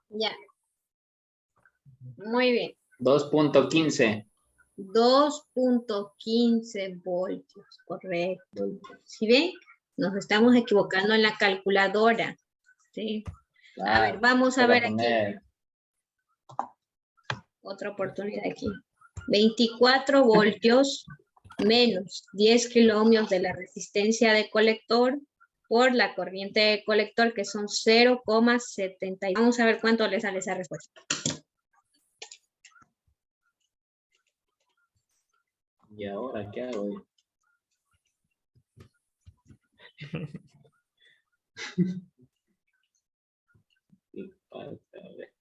Ya. Muy bien. 2.15. 2.15 voltios, correcto. Si ven, nos estamos equivocando en la calculadora. ¿Sí? A ver, vamos a ver aquí. Otra oportunidad aquí. 24 voltios menos 10 kiloohmios de la resistencia de colector por la corriente de colector, que son 0,70. Vamos a ver cuánto le sale esa respuesta. ¿Y ahora qué hago? Y parte, a ver.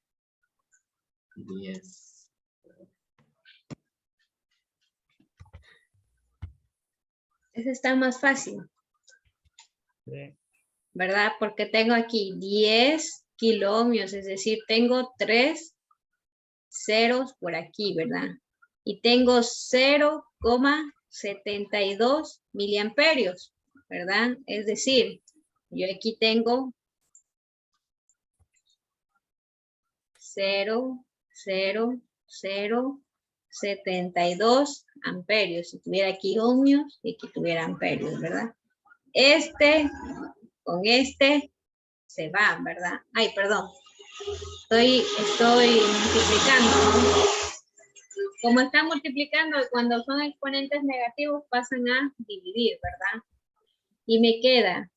10. Ese está más fácil. Sí. ¿Verdad? Porque tengo aquí 10 kiloohmios, es decir, tengo 3 ceros por aquí, ¿verdad? Y tengo 0,72 miliamperios, ¿verdad? Es decir, yo aquí tengo 0,72 amperios. Si tuviera aquí ohmios y aquí tuviera amperios, ¿verdad? Con este se va, ¿verdad? Ay, perdón. Estoy multiplicando, ¿no? Como están multiplicando, cuando son exponentes negativos pasan a dividir, ¿verdad? Y me queda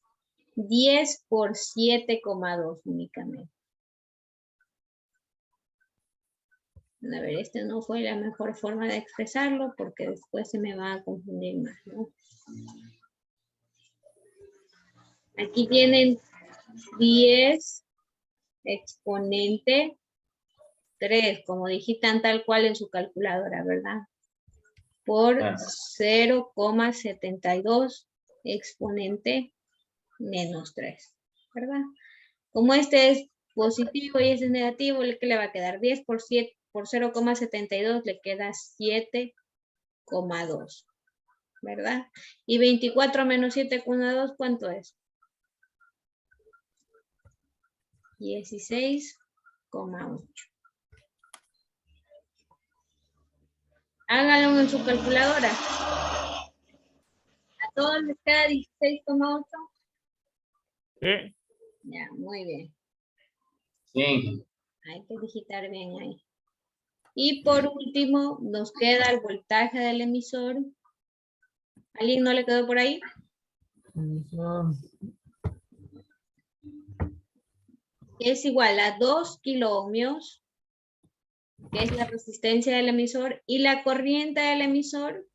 10 por 7,2 únicamente. A ver, esta no fue la mejor forma de expresarlo porque después se me va a confundir más, ¿no? Aquí tienen 10 exponente 3, como digitan tal cual en su calculadora, ¿verdad? Por 0,72 exponente menos 3, ¿verdad? Como este es positivo y este es negativo, ¿qué le va a quedar? 10 por 7 por 0,72 le queda 7,2, ¿verdad? Y 24 menos 7,2, ¿cuánto es? 16,8. Háganlo en su calculadora. ¿A todos les queda 16,8? Sí. Ya, muy bien. Sí. Hay que digitar bien ahí. Y por último, nos queda el voltaje del emisor. ¿Alguien no le quedó por ahí? Es igual a 2 kiloohmios, que es la resistencia del emisor, y la corriente del emisor,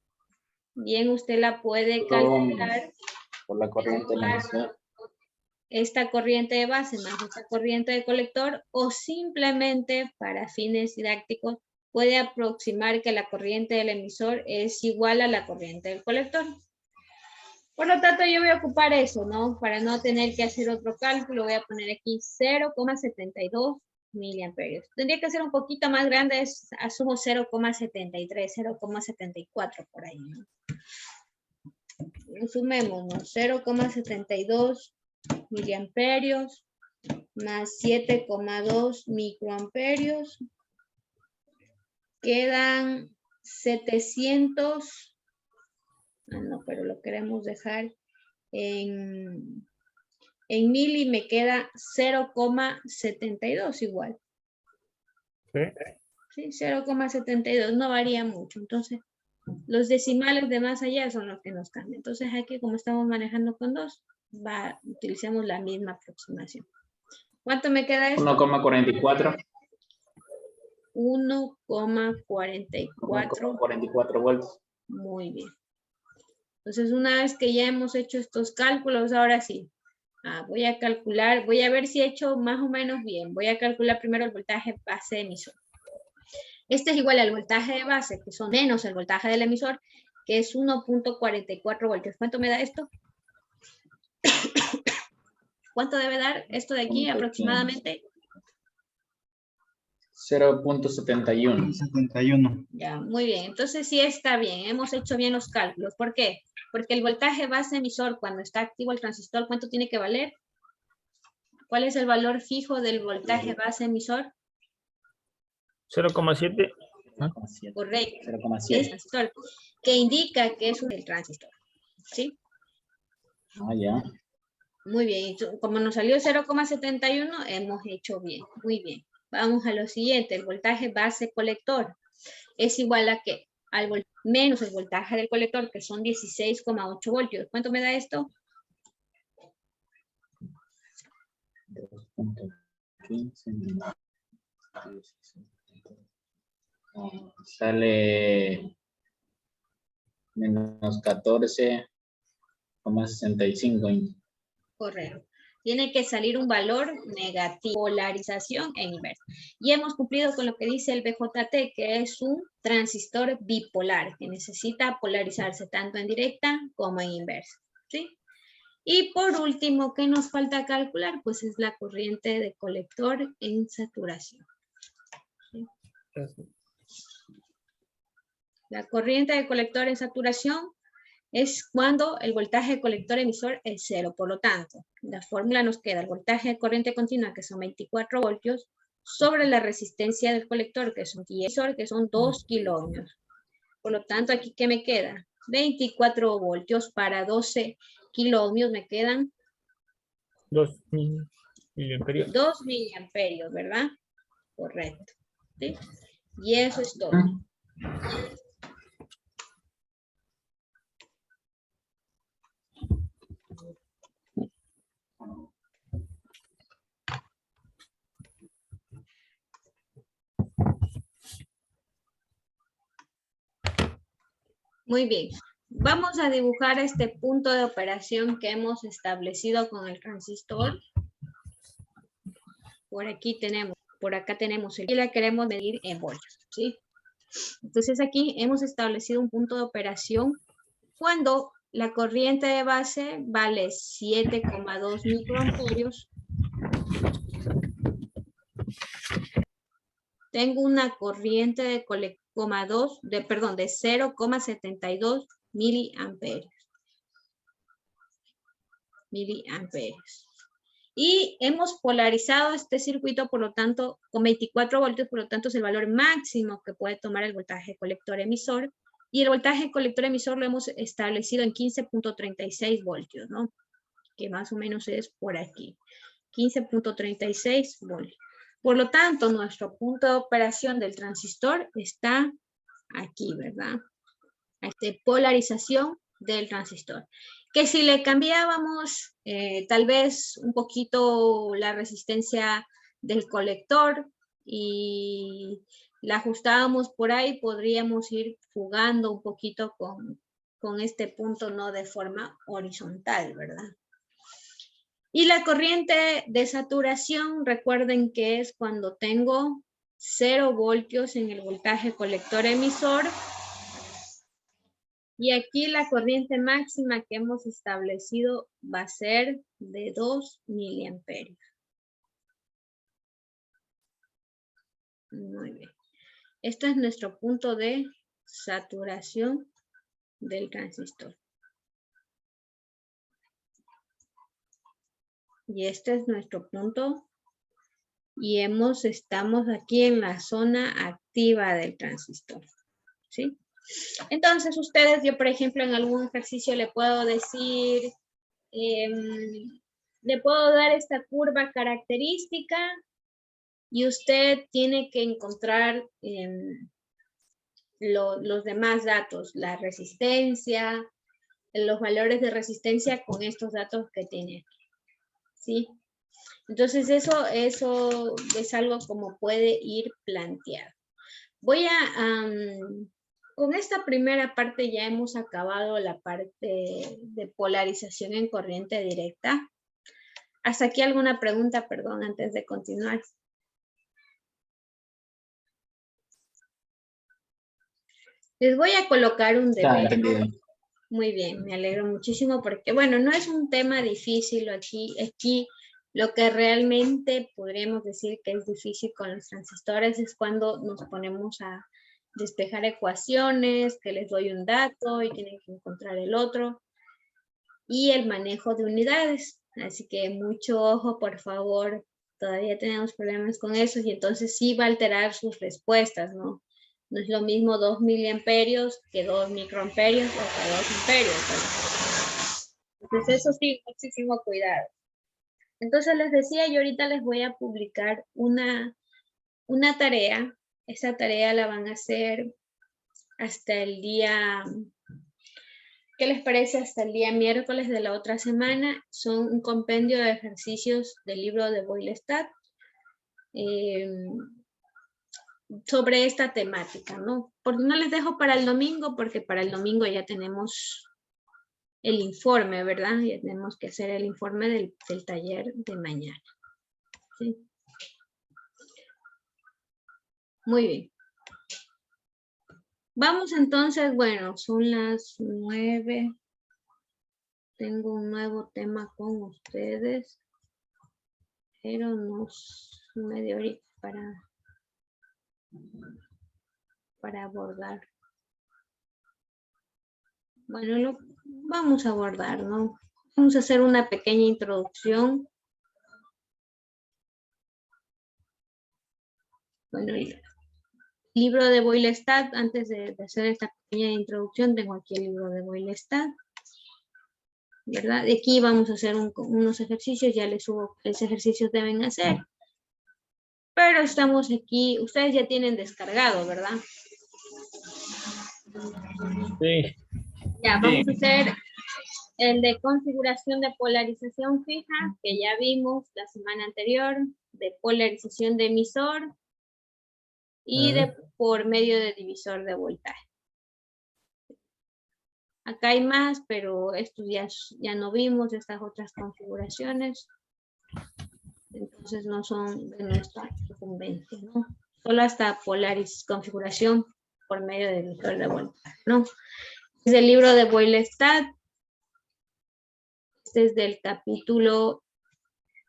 bien usted la puede calcular Por la corriente de la emisor. Esta corriente de base más esta corriente de colector, o simplemente para fines didácticos puede aproximar que la corriente del emisor es igual a la corriente del colector. Por lo tanto, yo voy a ocupar eso, ¿no? Para no tener que hacer otro cálculo, voy a poner aquí 0,72 miliamperios. Tendría que ser un poquito más grande, asumo 0,73, 0,74 por ahí, ¿no? Sumémonos, 0,72 miliamperios más 7,2 microamperios. Quedan 700. No, pero lo queremos dejar en 1000 y me queda 0,72 igual. Sí. Sí, 0,72, no varía mucho. Entonces, los decimales de más allá son los que nos cambian. Entonces, aquí como estamos manejando con 2, utilicemos la misma aproximación. ¿Cuánto me queda esto? 1,44. 1,44 voltios. Muy bien. Entonces, una vez que ya hemos hecho estos cálculos, ahora sí, voy a calcular, voy a ver si he hecho más o menos bien. Voy a calcular primero el voltaje base emisor. Este es igual al voltaje de base, que son menos el voltaje del emisor, que es 1,44 voltios. ¿Cuánto me da esto? ¿Cuánto debe dar esto de aquí aproximadamente? 0,71. 71. Ya, muy bien. Entonces sí está bien. Hemos hecho bien los cálculos. ¿Por qué? Porque el voltaje base emisor, cuando está activo el transistor, ¿cuánto tiene que valer? ¿Cuál es el valor fijo del voltaje base emisor? 0,7. 0,7. Correcto. 0,7. Es transistor, que indica que es un transistor. ¿Sí? Ah, ya. Muy bien. Y como nos salió 0,71, hemos hecho bien. Muy bien. Vamos a lo siguiente. El voltaje base colector es igual a ¿qué? Menos el voltaje del colector, que son 16,8 voltios. ¿Cuánto me da esto? 2.15. Sale menos 14,65. Correcto. Tiene que salir un valor negativo, polarización e inversa. Y hemos cumplido con lo que dice el BJT, que es un transistor bipolar, que necesita polarizarse tanto en directa como en inversa. ¿Sí? Y por último, ¿qué nos falta calcular? Pues es la corriente de colector en saturación. ¿Sí? La corriente de colector en saturación es cuando el voltaje de colector emisor es 0. Por lo tanto, la fórmula nos queda el voltaje de corriente continua, que son 24 voltios, sobre la resistencia del colector, que son 10, que son 2 kiloohmios. Por lo tanto, aquí, ¿qué me queda? 24 voltios para 12 kiloohmios me quedan 2 miliamperios. 2 miliamperios, ¿verdad? Correcto. ¿Sí? Y eso es todo. Muy bien. Vamos a dibujar este punto de operación que hemos establecido con el transistor. Por aquí tenemos, por acá tenemos y la queremos medir en voltios, ¿sí? Entonces aquí hemos establecido un punto de operación cuando la corriente de base vale 7,2 microamperios. Tengo una corriente de 0,72 miliamperios. Y hemos polarizado este circuito, por lo tanto, con 24 voltios, por lo tanto, es el valor máximo que puede tomar el voltaje colector emisor. Y el voltaje colector emisor lo hemos establecido en 15.36 voltios, ¿no? Que más o menos es por aquí. 15.36 voltios. Por lo tanto, nuestro punto de operación del transistor está aquí, ¿verdad? De polarización del transistor. Que si le cambiábamos tal vez un poquito la resistencia del colector y la ajustábamos por ahí, podríamos ir jugando un poquito con este punto, no de forma horizontal, ¿verdad? Y la corriente de saturación, recuerden que es cuando tengo 0 voltios en el voltaje colector emisor. Y aquí la corriente máxima que hemos establecido va a ser de 2 miliamperios. Muy bien. Este es nuestro punto de saturación del transistor. Y este es nuestro punto. Y estamos aquí en la zona activa del transistor. ¿Sí? Entonces, ustedes, yo por ejemplo, en algún ejercicio le puedo decir, le puedo dar esta curva característica y usted tiene que encontrar los demás datos, la resistencia, los valores de resistencia con estos datos que tiene. ¿Sí? Entonces, eso es algo como puede ir planteado. Voy a... con esta primera parte ya hemos acabado la parte de polarización en corriente directa. ¿Hasta aquí alguna pregunta, perdón, antes de continuar? Les voy a colocar un deber. Muy bien, me alegro muchísimo porque, bueno, no es un tema difícil aquí lo que realmente podríamos decir que es difícil con los transistores es cuando nos ponemos a despejar ecuaciones, que les doy un dato y tienen que encontrar el otro, y el manejo de unidades. Así que mucho ojo, por favor. Todavía tenemos problemas con eso y entonces sí va a alterar sus respuestas, ¿no? No es lo mismo 2 miliamperios que 2 microamperios o que 2 amperios, ¿verdad? Entonces eso sí, muchísimo cuidado. Entonces les decía, yo ahorita les voy a publicar una tarea. Esa tarea la van a hacer hasta el día, ¿qué les parece? Hasta el día miércoles de la otra semana. Son un compendio de ejercicios del libro de Boylestad sobre esta temática, ¿no? No les dejo para el domingo, porque para el domingo ya tenemos el informe, ¿verdad? Ya tenemos que hacer el informe del taller de mañana. ¿Sí? Muy bien. Vamos entonces, bueno, son las 9. Tengo un nuevo tema con ustedes, pero no media horita para abordar. Bueno, vamos a abordar, ¿no? Vamos a hacer una pequeña introducción. Bueno, el libro de Boylestad, antes de hacer esta pequeña introducción, tengo aquí el libro de Boylestad, ¿verdad? De aquí vamos a hacer unos ejercicios, ya les subo qué ejercicios deben hacer. Pero estamos aquí, ustedes ya tienen descargado, ¿verdad? Sí. Ya, vamos a hacer el de configuración de polarización fija, que ya vimos la semana anterior, de polarización de emisor y de por medio de divisor de voltaje. Acá hay más, pero estos ya no vimos, estas otras configuraciones. Entonces no son de nuestra incumbencia, ¿no? Solo hasta configuración por medio de divisor de voltaje, ¿no? Es el libro de Boylestad. Este es del capítulo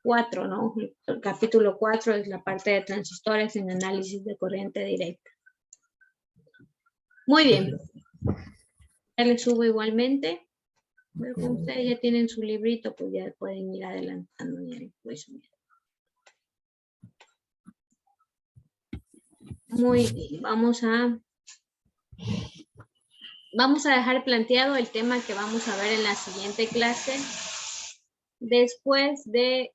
4, ¿no? El capítulo 4 es la parte de transistores en análisis de corriente directa. Muy bien. Ya les subo igualmente. Pero como ustedes ya tienen su librito, pues ya pueden ir adelantando. Pues, muy bien. Vamos a dejar planteado el tema que vamos a ver en la siguiente clase. Después de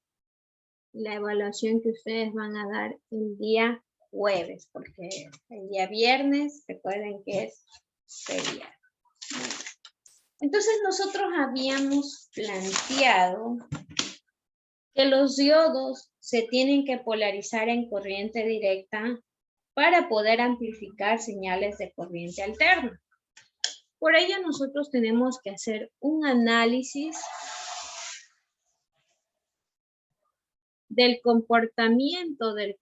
la evaluación que ustedes van a dar el día jueves, porque el día viernes, recuerden que es feriado. Entonces nosotros habíamos planteado que los diodos se tienen que polarizar en corriente directa para poder amplificar señales de corriente alterna. Por ello nosotros tenemos que hacer un análisis del comportamiento del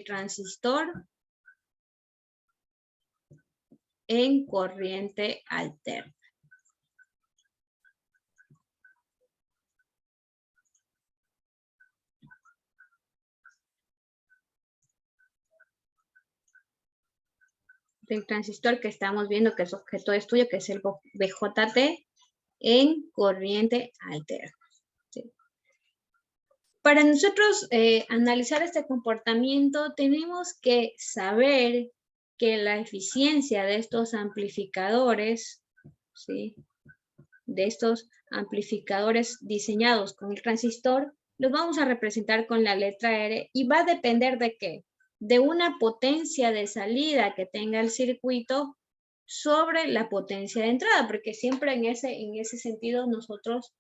transistor en corriente alterna. Del transistor que estamos viendo que es objeto de estudio, que es el BJT en corriente alterna. ¿Sí? Para nosotros analizar este comportamiento, tenemos que saber que la eficiencia de estos amplificadores, ¿sí? De estos amplificadores diseñados con el transistor, los vamos a representar con la letra R y va a depender de qué? De una potencia de salida que tenga el circuito sobre la potencia de entrada, porque siempre en ese sentido nosotros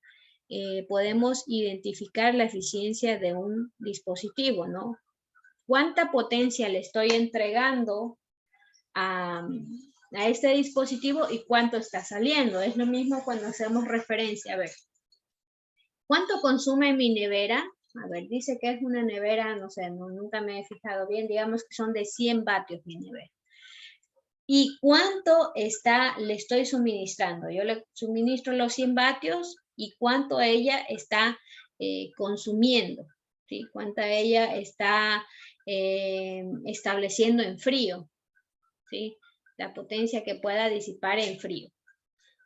podemos identificar la eficiencia de un dispositivo, ¿no? ¿Cuánta potencia le estoy entregando a este dispositivo y cuánto está saliendo? Es lo mismo cuando hacemos referencia. A ver, ¿cuánto consume mi nevera? A ver, dice que es una nevera, no sé, nunca me he fijado bien, digamos que son de 100 vatios mi nevera. ¿Y cuánto le estoy suministrando? Yo le suministro los 100 vatios y cuánto ella está consumiendo, ¿sí? Cuánto ella está estableciendo en frío, ¿sí? la potencia que pueda disipar en frío.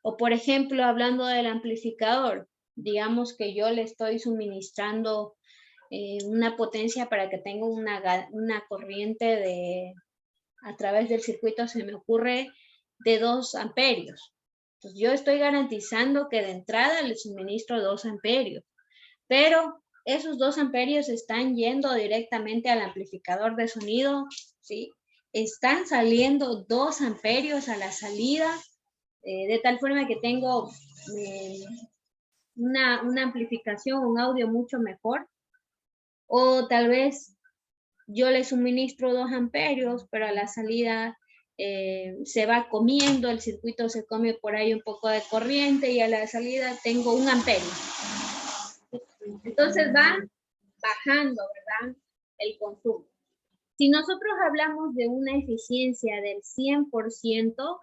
O por ejemplo, hablando del amplificador, digamos que yo le estoy suministrando una potencia para que tenga una corriente a través del circuito, se me ocurre, de 2 amperios. Entonces yo estoy garantizando que de entrada le suministro 2 amperios, pero esos 2 amperios están yendo directamente al amplificador de sonido, ¿sí? Están saliendo 2 amperios a la salida, de tal forma que tengo una amplificación, un audio mucho mejor. O tal vez yo le suministro 2 amperios, pero a la salida se va comiendo, el circuito se come por ahí un poco de corriente y a la salida tengo 1 amperio. Entonces va bajando, ¿verdad? El consumo. Si nosotros hablamos de una eficiencia del 100%,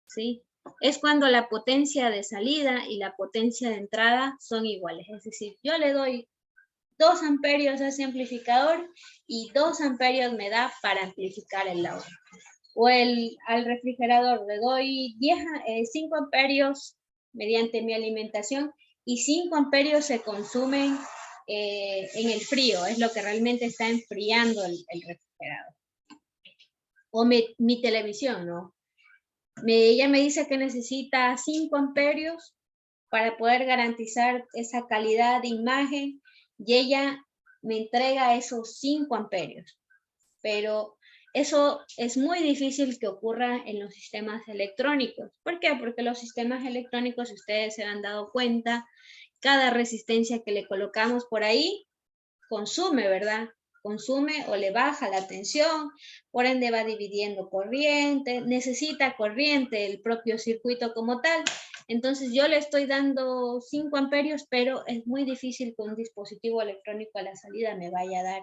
¿sí? Es cuando la potencia de salida y la potencia de entrada son iguales. Es decir, yo le doy 2 amperios a ese amplificador y 2 amperios me da para amplificar el audio. O al refrigerador le doy 5 amperios mediante mi alimentación y 5 amperios se consumen en el frío, es lo que realmente está enfriando el refrigerador. O mi televisión, ¿no? Ella me dice que necesita 5 amperios para poder garantizar esa calidad de imagen y ella me entrega esos 5 amperios. Pero eso es muy difícil que ocurra en los sistemas electrónicos. ¿Por qué? Porque los sistemas electrónicos, si ustedes se han dado cuenta, cada resistencia que le colocamos por ahí consume, ¿verdad? Consume o le baja la tensión, por ende va dividiendo corriente, necesita corriente el propio circuito como tal. Entonces yo le estoy dando 5 amperios, pero es muy difícil que un dispositivo electrónico a la salida me vaya a dar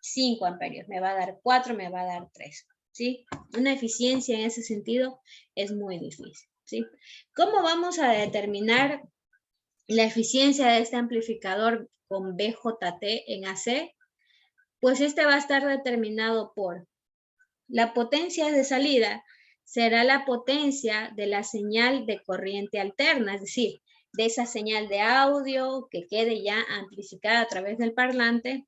5 amperios, me va a dar 4, me va a dar 3, ¿sí? Una eficiencia en ese sentido es muy difícil, ¿sí? ¿Cómo vamos a determinar la eficiencia de este amplificador con BJT en AC? Pues este va a estar determinado por la potencia de salida, será la potencia de la señal de corriente alterna, es decir, de esa señal de audio que quede ya amplificada a través del parlante.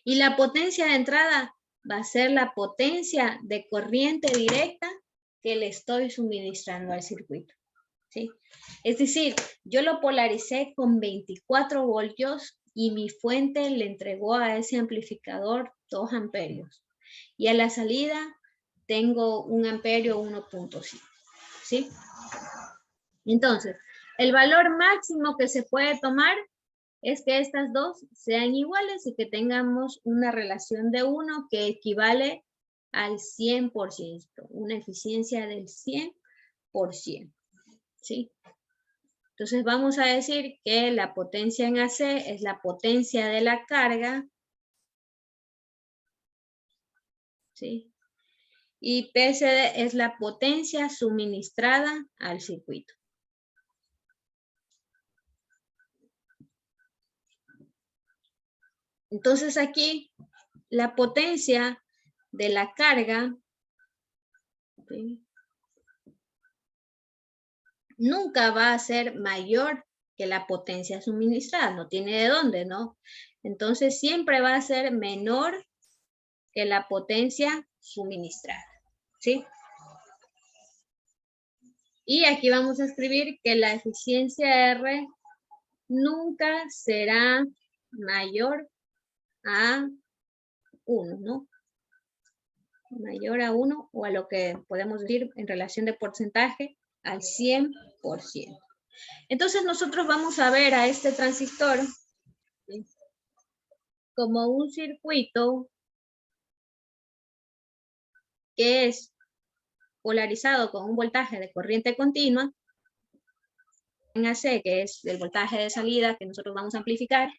Y la potencia de entrada va a ser la potencia de corriente directa que le estoy suministrando al circuito, ¿sí? Es decir, yo lo polaricé con 24 voltios y mi fuente le entregó a ese amplificador 2 amperios. Y a la salida tengo 1 amperio 1.5, ¿sí? Entonces, el valor máximo que se puede tomar es que estas dos sean iguales y que tengamos una relación de 1 que equivale al 100%, una eficiencia del 100%, ¿sí? Entonces vamos a decir que la potencia en AC es la potencia de la carga, ¿sí? Y PCD es la potencia suministrada al circuito. Entonces aquí la potencia de la carga, ¿sí?, nunca va a ser mayor que la potencia suministrada, no tiene de dónde, ¿no? Entonces siempre va a ser menor que la potencia suministrada, ¿sí? Y aquí vamos a escribir que la eficiencia R nunca será mayor a 1, ¿no? Mayor a 1 o a lo que podemos decir en relación de porcentaje al 100%. Entonces nosotros vamos a ver a este transistor, ¿sí?, como un circuito que es polarizado con un voltaje de corriente continua en AC, que es el voltaje de salida que nosotros vamos a amplificar.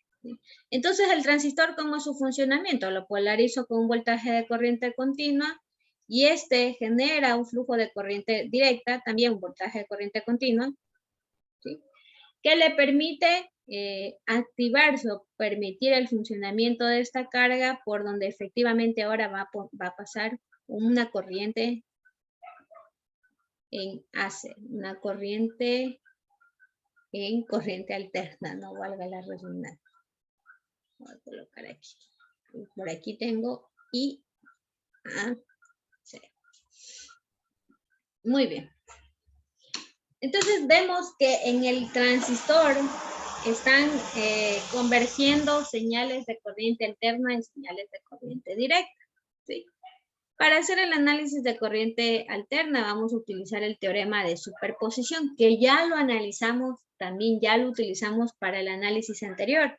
Entonces el transistor, ¿cómo es su funcionamiento? Lo polarizo con un voltaje de corriente continua y este genera un flujo de corriente directa, también un voltaje de corriente continua, ¿sí?, que le permite activarse o permitir el funcionamiento de esta carga por donde efectivamente ahora va a pasar una corriente en AC, una corriente en corriente alterna, no valga la redundancia. Voy a colocar aquí. Por aquí tengo IAC. Muy bien. Entonces vemos que en el transistor están convergiendo señales de corriente alterna en señales de corriente directa. ¿Sí? Para hacer el análisis de corriente alterna vamos a utilizar el teorema de superposición, que ya lo analizamos, también ya lo utilizamos para el análisis anterior.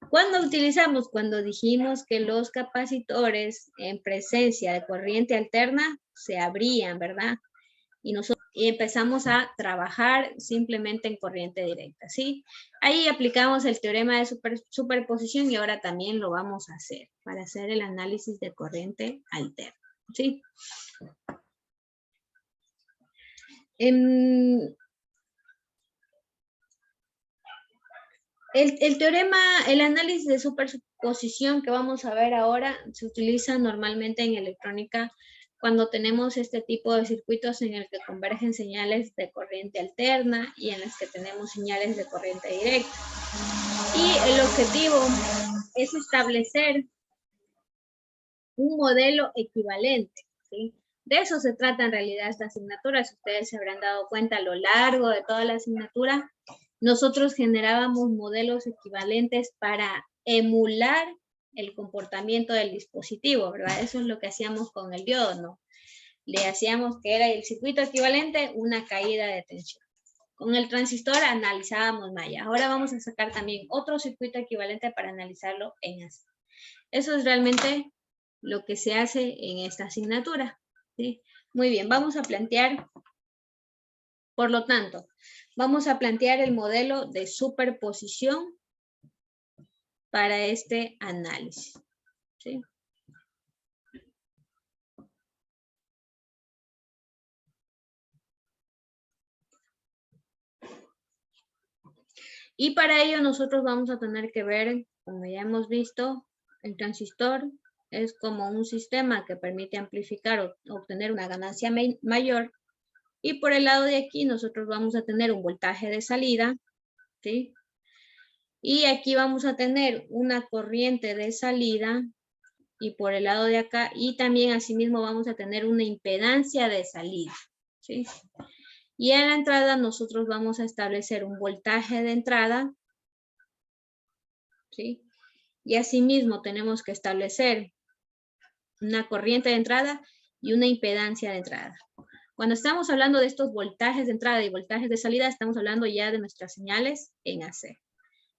¿Cuándo utilizamos? Cuando dijimos que los capacitores en presencia de corriente alterna se abrían, ¿verdad? Y empezamos a trabajar simplemente en corriente directa, ¿sí? Ahí aplicamos el teorema de superposición y ahora también lo vamos a hacer para hacer el análisis de corriente alterna, ¿sí? El teorema, el análisis de superposición que vamos a ver ahora se utiliza normalmente en electrónica cuando tenemos este tipo de circuitos en el que convergen señales de corriente alterna y en las que tenemos señales de corriente directa. Y el objetivo es establecer un modelo equivalente, ¿sí? De eso se trata en realidad esta asignatura. Si ustedes se habrán dado cuenta a lo largo de toda la asignatura, nosotros generábamos modelos equivalentes para emular el comportamiento del dispositivo, ¿verdad? Eso es lo que hacíamos con el diodo, ¿no? Le hacíamos que era el circuito equivalente, una caída de tensión. Con el transistor analizábamos malla. Ahora vamos a sacar también otro circuito equivalente para analizarlo en AC. Eso es realmente lo que se hace en esta asignatura, ¿sí? Muy bien, vamos a plantear, por lo tanto, vamos a plantear el modelo de superposición para este análisis, ¿sí? Y para ello nosotros vamos a tener que ver, como ya hemos visto, el transistor es como un sistema que permite amplificar o obtener una ganancia mayor. Y por el lado de aquí nosotros vamos a tener un voltaje de salida, ¿sí? Y aquí vamos a tener una corriente de salida y por el lado de acá, y también asimismo vamos a tener una impedancia de salida, ¿sí? Y en la entrada nosotros vamos a establecer un voltaje de entrada, ¿sí? Y asimismo tenemos que establecer una corriente de entrada y una impedancia de entrada. Cuando estamos hablando de estos voltajes de entrada y voltajes de salida, estamos hablando ya de nuestras señales en AC.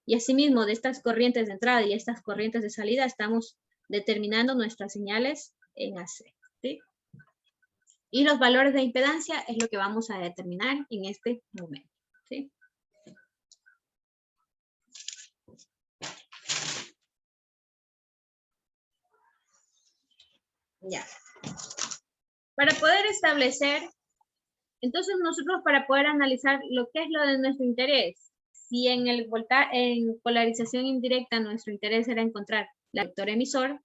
Y asimismo de estas corrientes de entrada y estas corrientes de salida, estamos determinando nuestras señales en AC, ¿sí? Y los valores de impedancia es lo que vamos a determinar en este momento, ¿sí? Ya. Para poder establecer, entonces nosotros para poder analizar lo que es lo de nuestro interés, si en polarización indirecta nuestro interés era encontrar el vector emisor,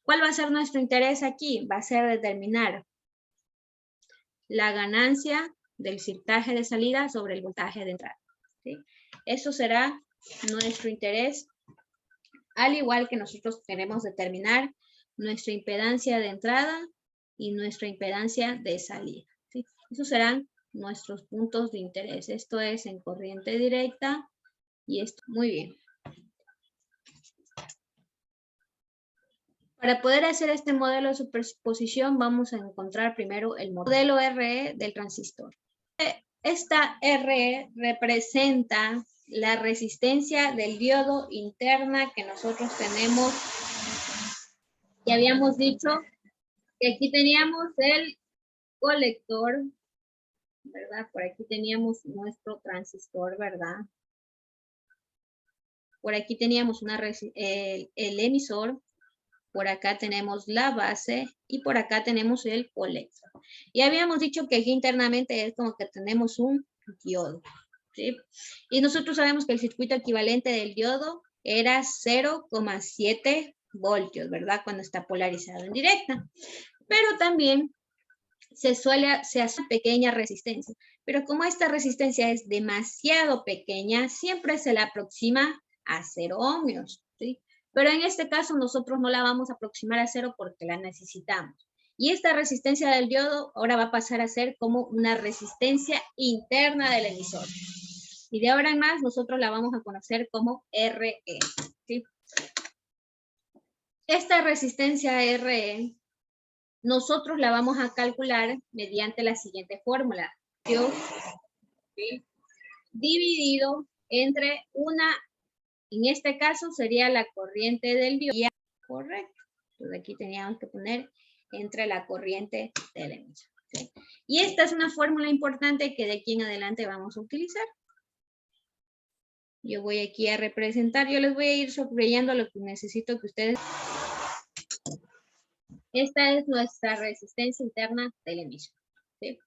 ¿cuál va a ser nuestro interés aquí? Va a ser determinar la ganancia del voltaje de salida sobre el voltaje de entrada, ¿sí? Eso será nuestro interés, al igual que nosotros queremos determinar nuestra impedancia de entrada y nuestra impedancia de salida, ¿sí? Esos serán nuestros puntos de interés. Esto es en corriente directa y esto. Muy bien. Para poder hacer este modelo de superposición vamos a encontrar primero el modelo RE del transistor. Esta RE representa la resistencia del diodo interna que nosotros tenemos. Ya habíamos dicho que aquí teníamos el colector, ¿verdad? Por aquí teníamos nuestro transistor, ¿verdad? Por aquí teníamos el emisor. Por acá tenemos la base y por acá tenemos el colector. Y habíamos dicho que aquí internamente es como que tenemos un diodo, ¿sí? Y nosotros sabemos que el circuito equivalente del diodo era 0,7 voltios, ¿verdad? Cuando está polarizado en directa. Pero también se hace pequeña resistencia. Pero como esta resistencia es demasiado pequeña, siempre se la aproxima a 0 ohmios, ¿sí? Pero en este caso nosotros no la vamos a aproximar a 0 porque la necesitamos. Y esta resistencia del diodo ahora va a pasar a ser como una resistencia interna del emisor. Y de ahora en más nosotros la vamos a conocer como RE, ¿sí? Esta resistencia RE nosotros la vamos a calcular mediante la siguiente fórmula. ¿Sí? Dividido entre una, en este caso sería la corriente del diodo. Correcto. Entonces aquí teníamos que poner entre la corriente del emisor. ¿Sí? Y esta es una fórmula importante que de aquí en adelante vamos a utilizar. Yo voy aquí a representar, yo les voy a ir subrayando lo que necesito que ustedes... Esta es nuestra resistencia interna del emisor. ¿Sí?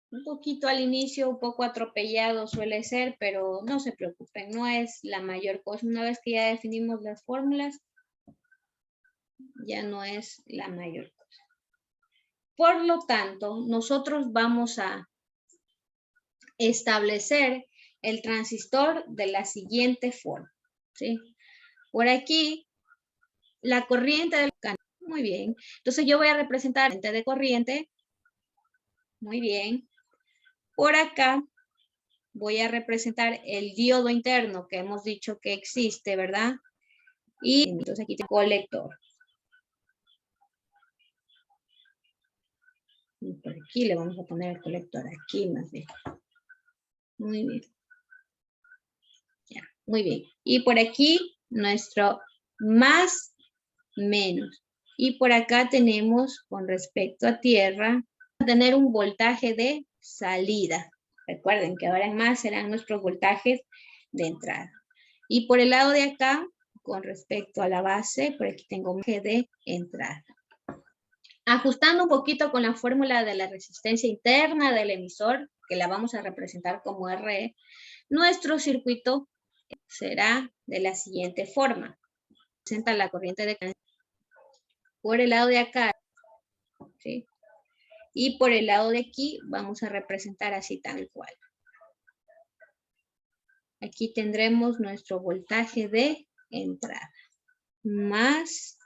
Un poquito al inicio, un poco atropellado suele ser, pero no se preocupen, no es la mayor cosa. Una vez que ya definimos las fórmulas, ya no es la mayor cosa. Por lo tanto, nosotros vamos a establecer el transistor de la siguiente forma. ¿Sí? Por aquí, la corriente del canal. Muy bien. Entonces yo voy a representar la corriente de corriente. Muy bien. Por acá voy a representar el diodo interno que hemos dicho que existe, ¿verdad? Y entonces aquí tengo colector. Y por aquí le vamos a poner el colector, aquí más bien. Muy bien. Ya, muy bien. Y por aquí nuestro más, menos. Y por acá tenemos, con respecto a tierra, tener un voltaje de salida. Recuerden que ahora en más serán nuestros voltajes de entrada. Y por el lado de acá, con respecto a la base, por aquí tengo un voltaje de entrada. Ajustando un poquito con la fórmula de la resistencia interna del emisor, que la vamos a representar como RE, nuestro circuito será de la siguiente forma. Presenta la corriente de por el lado de acá, ¿sí? Y por el lado de aquí vamos a representar así tal cual. Aquí tendremos nuestro voltaje de entrada, más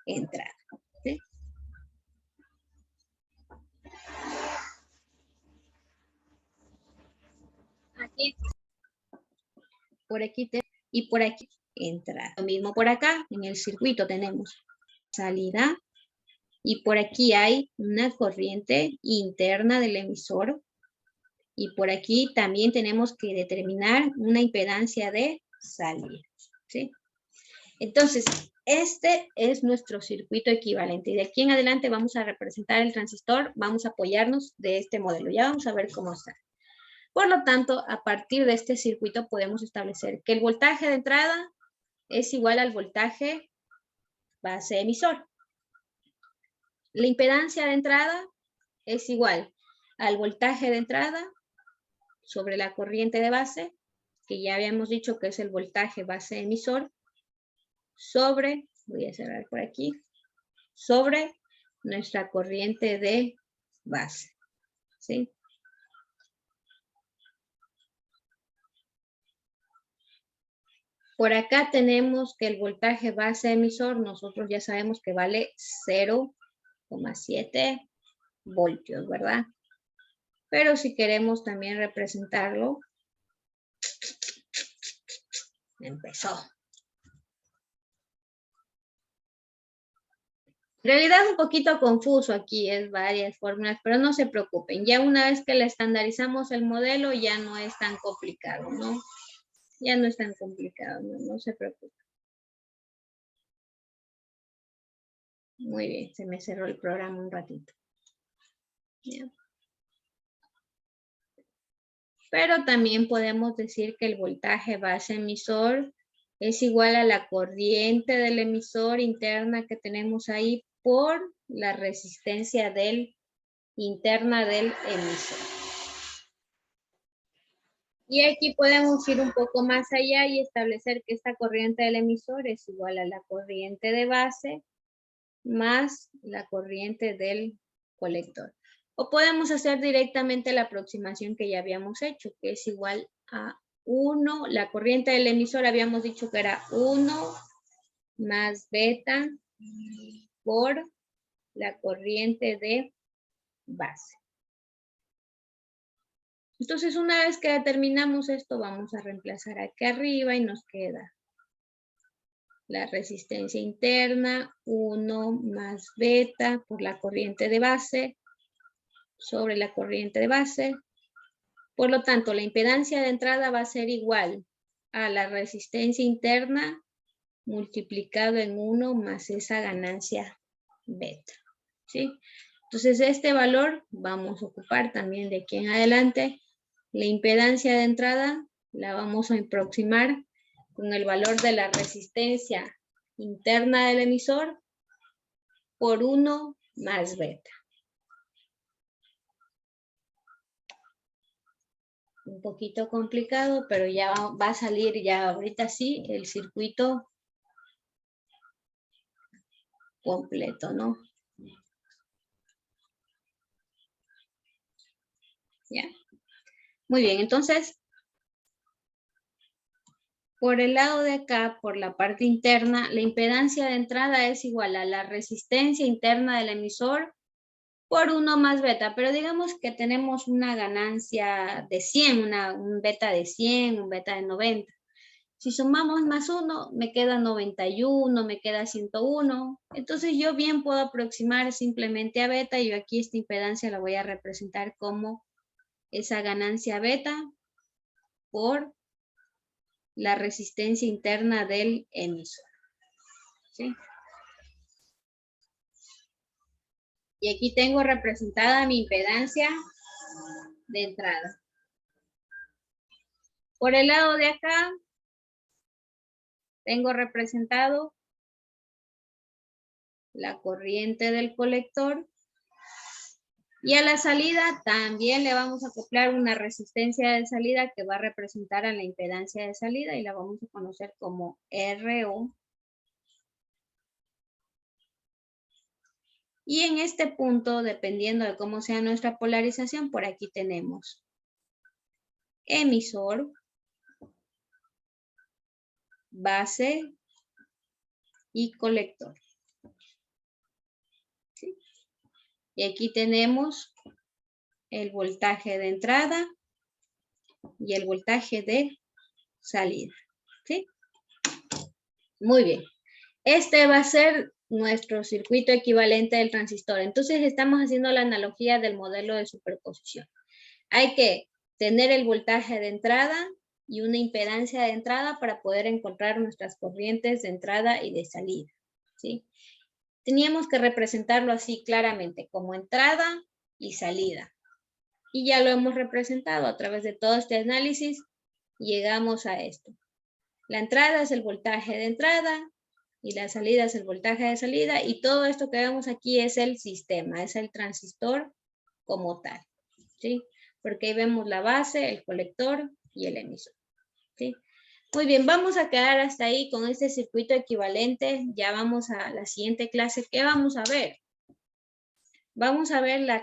entrada. ¿Sí? Aquí, por aquí y por aquí entrada. Lo mismo por acá, en el circuito tenemos salida y por aquí hay una corriente interna del emisor y por aquí también tenemos que determinar una impedancia de salida. ¿Sí? Entonces, este es nuestro circuito equivalente y de aquí en adelante vamos a representar el transistor, vamos a apoyarnos de este modelo. Ya vamos a ver cómo está. Por lo tanto, a partir de este circuito podemos establecer que el voltaje de entrada es igual al voltaje base emisor. La impedancia de entrada es igual al voltaje de entrada sobre la corriente de base, que ya habíamos dicho que es el voltaje base emisor, sobre, voy a cerrar por aquí, sobre nuestra corriente de base. ¿Sí? Por acá tenemos que el voltaje base emisor, nosotros ya sabemos que vale 0,7 voltios, ¿verdad? Pero si queremos también representarlo, empezó. En realidad es un poquito confuso aquí, es varias fórmulas, pero no se preocupen. Ya una vez que le estandarizamos el modelo, ya no es tan complicado, ¿no? Ya no es tan complicado, no se preocupen. Muy bien, se me cerró el programa un ratito. ¿Ya? Pero también podemos decir que el voltaje base emisor es igual a la corriente del emisor interna que tenemos ahí por la resistencia interna del emisor. Y aquí podemos ir un poco más allá y establecer que esta corriente del emisor es igual a la corriente de base más la corriente del colector. O podemos hacer directamente la aproximación que ya habíamos hecho, que es igual a 1, la corriente del emisor habíamos dicho que era 1 más beta por la corriente de base. Entonces, una vez que determinamos esto, vamos a reemplazar aquí arriba y nos queda la resistencia interna, 1 más beta por la corriente de base sobre la corriente de base. Por lo tanto, la impedancia de entrada va a ser igual a la resistencia interna multiplicado en 1 más esa ganancia beta. ¿Sí? Entonces, este valor vamos a ocupar también de aquí en adelante. La impedancia de entrada la vamos a aproximar con el valor de la resistencia interna del emisor por 1 más beta. Un poquito complicado, pero ya va a salir ya ahorita sí el circuito completo, ¿no? ¿Ya? Muy bien, entonces, por el lado de acá, por la parte interna, la impedancia de entrada es igual a la resistencia interna del emisor por 1 más beta, pero digamos que tenemos una ganancia de 100, un beta de 100, un beta de 90. Si sumamos más 1, me queda 91, me queda 101. Entonces yo bien puedo aproximar simplemente a beta y yo aquí esta impedancia la voy a representar como esa ganancia beta por la resistencia interna del emisor. ¿Sí? Y aquí tengo representada mi impedancia de entrada. Por el lado de acá, tengo representado la corriente del colector. Y a la salida también le vamos a acoplar una resistencia de salida que va a representar a la impedancia de salida y la vamos a conocer como RO. Y en este punto, dependiendo de cómo sea nuestra polarización, por aquí tenemos emisor, base y colector. ¿Sí? Y aquí tenemos el voltaje de entrada y el voltaje de salida. ¿Sí? Muy bien. Este va a ser nuestro circuito equivalente del transistor. Entonces estamos haciendo la analogía del modelo de superposición. Hay que tener el voltaje de entrada y una impedancia de entrada para poder encontrar nuestras corrientes de entrada y de salida. ¿Sí? Teníamos que representarlo así claramente, como entrada y salida. Y ya lo hemos representado a través de todo este análisis. Llegamos a esto. La entrada es el voltaje de entrada y la salida es el voltaje de salida. Y todo esto que vemos aquí es el sistema, es el transistor como tal. ¿Sí? Porque ahí vemos la base, el colector y el emisor. ¿Sí? Muy bien, vamos a quedar hasta ahí con este circuito equivalente. Ya vamos a la siguiente clase. ¿Qué vamos a ver? Vamos a ver la